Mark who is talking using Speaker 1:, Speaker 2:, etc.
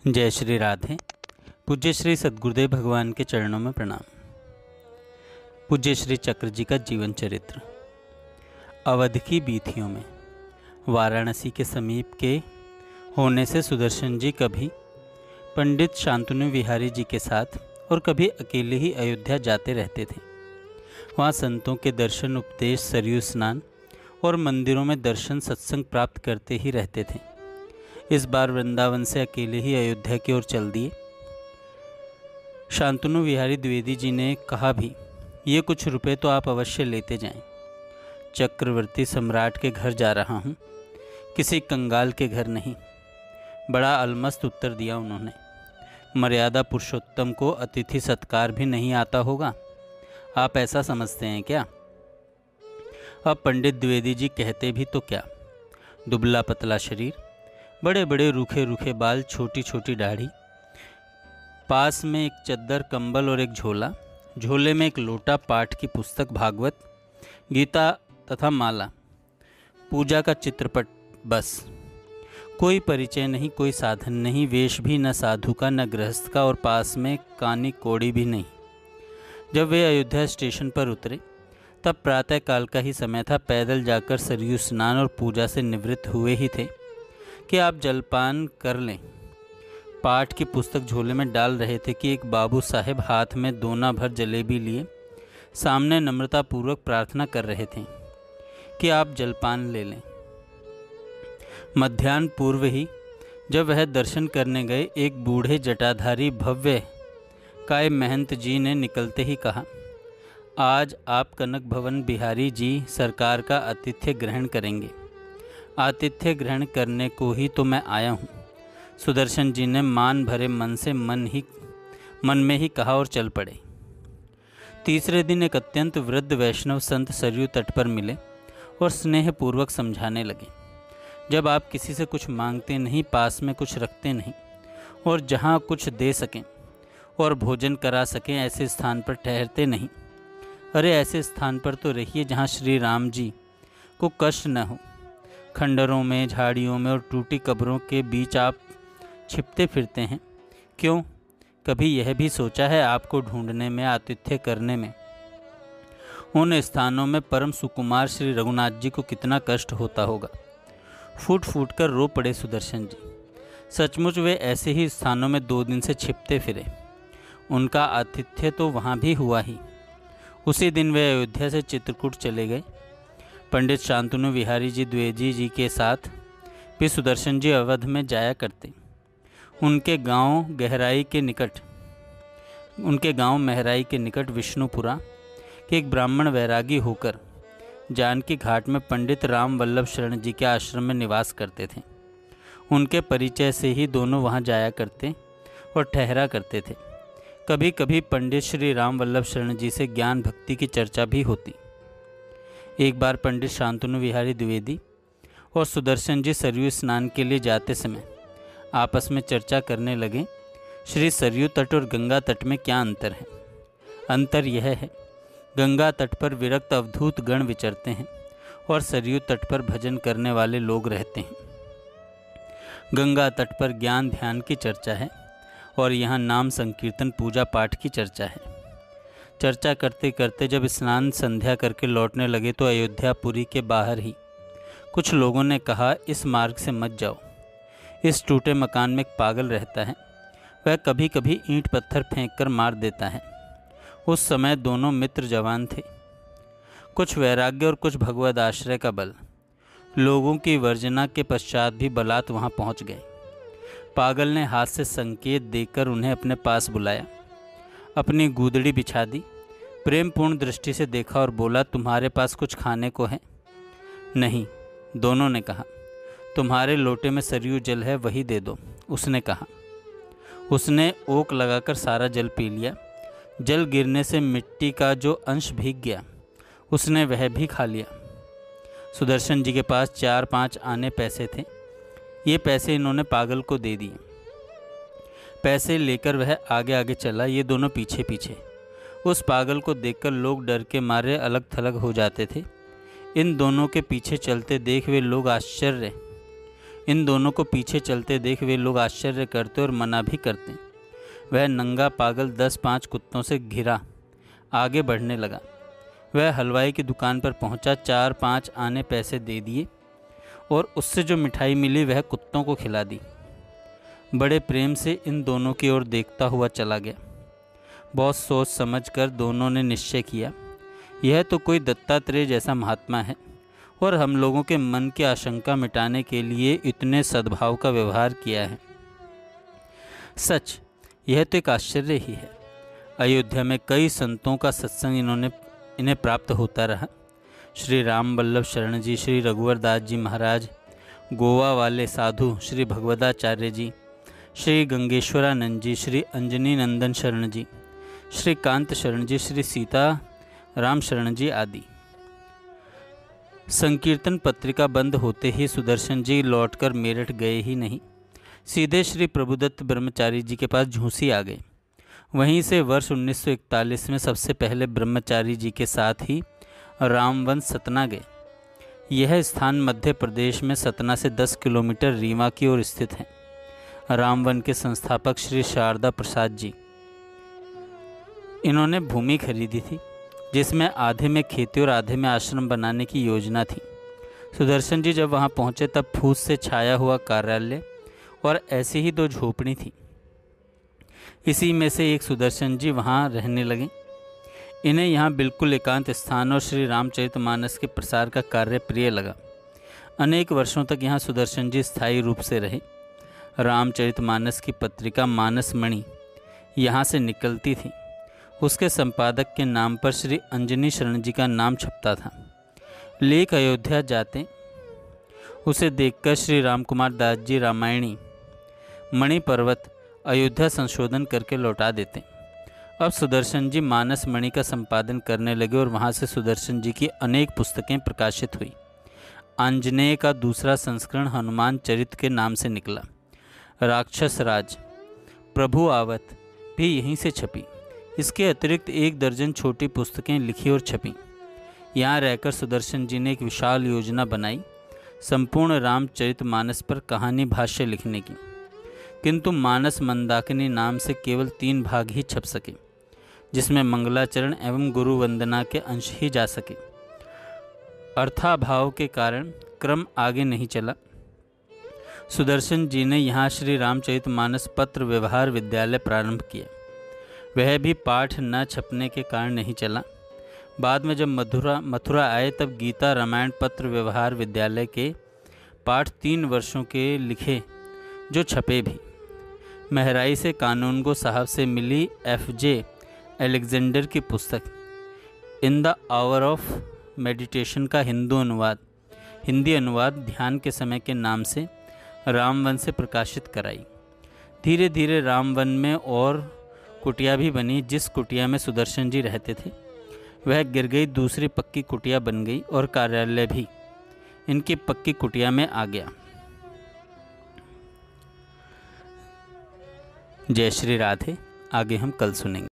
Speaker 1: जय श्री राधे। पूज्य श्री सद्गुरुदेव भगवान के चरणों में प्रणाम। पूज्य श्री चक्र जी का जीवन चरित्र। अवध की बीथियों में वाराणसी के समीप के होने से सुदर्शन जी कभी पंडित शांतनु विहारी जी के साथ और कभी अकेले ही अयोध्या जाते रहते थे। वहाँ संतों के दर्शन, उपदेश, सरयू स्नान और मंदिरों में दर्शन सत्संग प्राप्त करते ही रहते थे। इस बार वृंदावन से अकेले ही अयोध्या की ओर चल दिए। शांतनु विहारी द्विवेदी जी ने कहा भी, ये कुछ रुपए तो आप अवश्य लेते जाएं। चक्रवर्ती सम्राट के घर जा रहा हूँ, किसी कंगाल के घर नहीं। बड़ा अलमस्त उत्तर दिया उन्होंने। मर्यादा पुरुषोत्तम को अतिथि सत्कार भी नहीं आता होगा, आप ऐसा समझते हैं क्या? अब पंडित द्विवेदी जी कहते भी तो क्या। दुबला पतला शरीर, बड़े बड़े रूखे रूखे बाल, छोटी छोटी दाढ़ी, पास में एक चद्दर, कंबल और एक झोला, झोले में एक लोटा, पाठ की पुस्तक, भागवत गीता तथा माला, पूजा का चित्रपट, बस। कोई परिचय नहीं, कोई साधन नहीं, वेश भी न साधु का न गृहस्थ का, और पास में कानी कौड़ी भी नहीं। जब वे अयोध्या स्टेशन पर उतरे तब प्रातःकाल का ही समय था। पैदल जाकर सरयू स्नान और पूजा से निवृत्त हुए ही थे कि आप जलपान कर लें। पाठ की पुस्तक झोले में डाल रहे थे कि एक बाबू साहेब हाथ में दोना भर जलेबी लिए सामने नम्रतापूर्वक प्रार्थना कर रहे थे कि आप जलपान ले लें। मध्याह्न पूर्व ही जब वह दर्शन करने गए, एक बूढ़े जटाधारी भव्य काय महंत जी ने निकलते ही कहा, आज आप कनक भवन बिहारी जी सरकार का आतिथ्य ग्रहण करेंगे। आतिथ्य ग्रहण करने को ही तो मैं आया हूँ। सुदर्शन जी ने मान भरे मन से मन में ही कहा और चल पड़े। तीसरे दिन एक अत्यंत वृद्ध वैष्णव संत सरयू तट पर मिले और स्नेहपूर्वक समझाने लगे, जब आप किसी से कुछ मांगते नहीं, पास में कुछ रखते नहीं, और जहाँ कुछ दे सकें और भोजन करा सकें, ऐसे स्थान पर ठहरते नहीं। अरे ऐसे स्थान पर तो रहिए जहाँ श्री राम जी को कष्ट न हो। खंडरों में, झाड़ियों में और टूटी कब्रों के बीच आप छिपते फिरते हैं क्यों? कभी यह भी सोचा है आपको ढूंढने में, आतिथ्य करने में उन स्थानों में परम सुकुमार श्री रघुनाथ जी को कितना कष्ट होता होगा? फूट फूट कर रो पड़े सुदर्शन जी। सचमुच वे ऐसे ही स्थानों में 2 दिन से छिपते फिरे। उनका आतिथ्य तो वहाँ भी हुआ ही। उसी दिन वे अयोध्या से चित्रकूट चले गए। पंडित शांतनु विहारी जी द्विवेदी जी के साथ भी सुदर्शन जी अवध में जाया करते। उनके गांव महराई के निकट विष्णुपुरा के एक ब्राह्मण वैरागी होकर जानकी घाट में पंडित राम वल्लभ शरण जी के आश्रम में निवास करते थे। उनके परिचय से ही दोनों वहां जाया करते और ठहरा करते थे। कभी कभी पंडित श्री राम वल्लभ शरण जी से ज्ञान भक्ति की चर्चा भी होती। एक बार पंडित शांतनु विहारी द्विवेदी और सुदर्शन जी सरयू स्नान के लिए जाते समय आपस में चर्चा करने लगे, श्री सरयू तट और गंगा तट में क्या अंतर है? अंतर यह है, गंगा तट पर विरक्त अवधूत गण विचरते हैं और सरयू तट पर भजन करने वाले लोग रहते हैं। गंगा तट पर ज्ञान ध्यान की चर्चा है और यहाँ नाम संकीर्तन पूजा पाठ की चर्चा है। चर्चा करते करते जब स्नान संध्या करके लौटने लगे तो अयोध्यापुरी के बाहर ही कुछ लोगों ने कहा, इस मार्ग से मत जाओ, इस टूटे मकान में एक पागल रहता है, वह कभी कभी ईंट पत्थर फेंक कर मार देता है। उस समय दोनों मित्र जवान थे। कुछ वैराग्य और कुछ भगवद आश्रय का बल। लोगों की वर्जना के पश्चात भी बलात् वहाँ पहुँच गए। पागल ने हाथ से संकेत देकर उन्हें अपने पास बुलाया, अपनी गूदड़ी बिछा दी, प्रेमपूर्ण दृष्टि से देखा और बोला, तुम्हारे पास कुछ खाने को है? नहीं, दोनों ने कहा। तुम्हारे लोटे में सरयू जल है, वही दे दो, उसने कहा। उसने ओक लगाकर सारा जल पी लिया। जल गिरने से मिट्टी का जो अंश भीग गया, उसने वह भी खा लिया। सुदर्शन जी के पास 4-5 आने पैसे थे। ये पैसे इन्होंने पागल को दे दिए। पैसे लेकर वह आगे आगे चला, ये दोनों पीछे पीछे। उस पागल को देखकर लोग डर के मारे अलग थलग हो जाते थे। इन दोनों के पीछे चलते देख वे लोग आश्चर्य इन दोनों को पीछे चलते देख वे लोग आश्चर्य करते और मना भी करते। वह नंगा पागल 10-5 कुत्तों से घिरा आगे बढ़ने लगा। वह हलवाई की दुकान पर पहुंचा, 4-5 आने पैसे दे दिए और उससे जो मिठाई मिली वह कुत्तों को खिला दी। बड़े प्रेम से इन दोनों की ओर देखता हुआ चला गया। बहुत सोच समझ कर दोनों ने निश्चय किया, यह तो कोई दत्तात्रेय जैसा महात्मा है और हम लोगों के मन की आशंका मिटाने के लिए इतने सद्भाव का व्यवहार किया है। सच यह तो एक आश्चर्य ही है। अयोध्या में कई संतों का सत्संग इन्हें प्राप्त होता रहा। श्री राम वल्लभ शरण जी, श्री रघुवर दास जी महाराज, गोवा वाले साधु श्री भगवदाचार्य जी, श्री गंगेश्वरानंद जी, श्री अंजनी नंदन शरण जी, श्री कांत शरण जी, श्री सीता राम शरण जी आदि। संकीर्तन पत्रिका बंद होते ही सुदर्शन जी लौटकर मेरठ गए ही नहीं, सीधे श्री प्रभुदत्त ब्रह्मचारी जी के पास झूंसी आ गए। वहीं से वर्ष 1941 में सबसे पहले ब्रह्मचारी जी के साथ ही रामवन सतना गए। यह स्थान मध्य प्रदेश में सतना से 10 किलोमीटर रीवा की ओर स्थित है। रामवन के संस्थापक श्री शारदा प्रसाद जी, इन्होंने भूमि खरीदी थी जिसमें आधे में खेती और आधे में आश्रम बनाने की योजना थी। सुदर्शन जी जब वहां पहुंचे तब फूस से छाया हुआ कार्यालय और ऐसी ही 2 झोपड़ी थी। इसी में से एक सुदर्शन जी वहां रहने लगे। इन्हें यहाँ बिल्कुल एकांत स्थान और श्री रामचरितमानस के प्रसार का कार्य प्रिय लगा। अनेक वर्षों तक यहाँ सुदर्शन जी स्थायी रूप से रहे। रामचरितमानस की पत्रिका मानस मणि यहाँ से निकलती थी। उसके संपादक के नाम पर श्री अंजनी शरण जी का नाम छपता था। लेख अयोध्या जाते उसे देखकर श्री राम कुमार दास जी रामायणी मणि पर्वत अयोध्या संशोधन करके लौटा देते। अब सुदर्शन जी मानस मणि का संपादन करने लगे और वहाँ से सुदर्शन जी की अनेक पुस्तकें प्रकाशित हुई। आंजनेय का दूसरा संस्करण हनुमान चरित के नाम से निकला। राक्षस राज, प्रभु आवत भी यहीं से छपी। इसके अतिरिक्त 1 दर्जन छोटी पुस्तकें लिखी और छपी। यहाँ रहकर सुदर्शन जी ने एक विशाल योजना बनाई संपूर्ण रामचरितमानस पर कहानी भाष्य लिखने की, किंतु मानस मंदाकिनी नाम से केवल 3 भाग ही छप सके, जिसमें मंगलाचरण एवं गुरु वंदना के अंश ही जा सके। अर्थाभाव के कारण क्रम आगे नहीं चला। सुदर्शन जी ने यहाँ श्री रामचरितमानस पत्र व्यवहार विद्यालय प्रारंभ किया। वह भी पाठ न छपने के कारण नहीं चला। बाद में जब मथुरा आए तब गीता रामायण पत्र व्यवहार विद्यालय के पाठ 3 वर्षों के लिखे, जो छपे भी। महराई से कानूनगो साहब से मिली F.J. एलेक्जेंडर की पुस्तक in the hour of meditation का हिंदी अनुवाद ध्यान के समय के नाम से रामवन से प्रकाशित कराई। धीरे धीरे रामवन में और कुटिया भी बनी। जिस कुटिया में सुदर्शन जी रहते थे वह गिर गई, दूसरी पक्की कुटिया बन गई और कार्यालय भी इनकी पक्की कुटिया में आ गया। जय श्री राधे। आगे हम कल सुनेंगे।